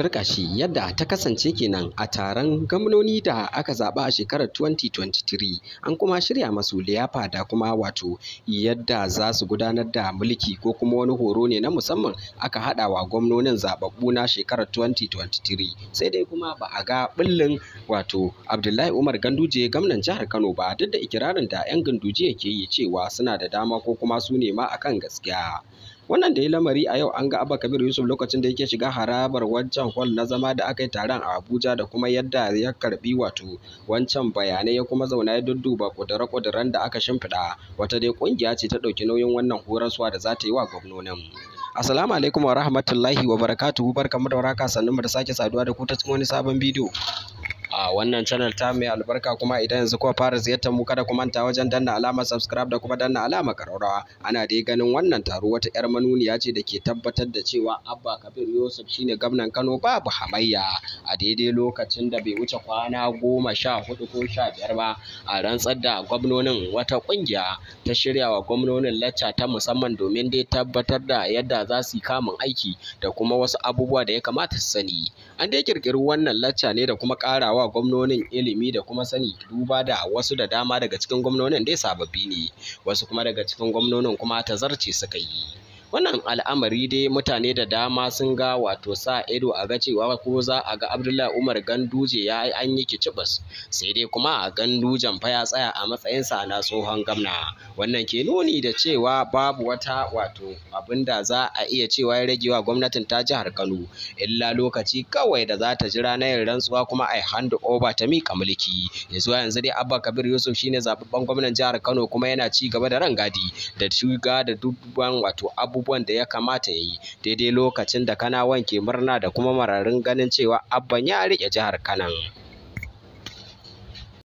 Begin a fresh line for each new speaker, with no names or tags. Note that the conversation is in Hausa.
turka shi yadda ta kasance kenan a taron gwamnoni da aka zaɓa a shekarar 2023 an kuma shirya masu liyafa da kuma wato yadda za su gudanar da mulki ko kuma wani horo ne na musamman aka haɗa wa gwamnonin zaɓaɓɓu na shekarar 2023 sai dai kuma ba a ga ɓullin wato Abdullahi Umar Ganduje gwamnan jihar Kano ba duk da ikirarin da 'yan Ganduje yake yi cewa suna da dama ko kuma su ne ma akan gaskiya. Wannan da ya lamari a yau an ga Abba Kabir Yusuf lokacin da yake shiga harabar wancan hall na zama da aka yi taron a Abuja da kuma yadda ya karbi wato wancan bayanai ya kuma zauna ya dudduba kudura-kuduran da aka shimfiɗa wata dai kungiya ce ta ɗauki nauyin wannan horaswa da za ta yi wa gwamnonin. Assalamu alaikum wa rahmatullahi wa barakatuhu, barkamu da warhaka, sannunmu da sake saduwa da ku ta cikin wani sabon bidiyo a wannan channel ta mai albarka. Kuma idan yanzu kuwa fara ziyartar mu, kada ku manta wajen danna alamar subscribe da kuma danna alamar ƙararrawa. Ana dai ganin wannan taro wata 'yar manuniya ce da ke tabbatar da cewa Abba Kabir Yusuf shine gwamnan Kano babu hamayya a daidai lokacin da bai wuce kwana 14 ko 15 ba a rantsar da gwamnonin. Wata ƙungiya ta shirya wa gwamnonin lacca ta musamman domin dai tabbatar da yadda za su yi kamun aiki da kuma wasu abubuwa da ya kamata su sani. An dai kirkiri wannan lacca ne da kuma ƙarawa gwamnonin ilimi da kuma sani, duba da wasu da dama daga cikin gwamnonin dai sababbi ne, wasu kuma daga cikin gwamnonin kuma tazarce suka yi. Wannan al'amari dai mutane da dama sun ga wato sa ido a ga cewa ko za a ga Abdullahi Umar Ganduje ya yi an yi kicibis, sai dai kuma a Gandujen fa ya tsaya a matsayinsa na tsohon gwamna. Wannan ke nuni da cewa babu wata wato abin da za a iya cewa ya rage wa gwamnatin ta jihar Kano illa lokaci kawai da za ta jira na yin rantsuwa kuma a hand over ta miƙa mulki. Yanzu dai Abba Kabir Yusuf shine zababben gwamnan jihar Kano kuma yana ci gaba da rangadi da shiga da dubban wato abubuwan da ya kamata ya yi daidai lokacin da Kanawan ke murna da kuma mararin ganin cewa Abban ya riƙe jihar Kano.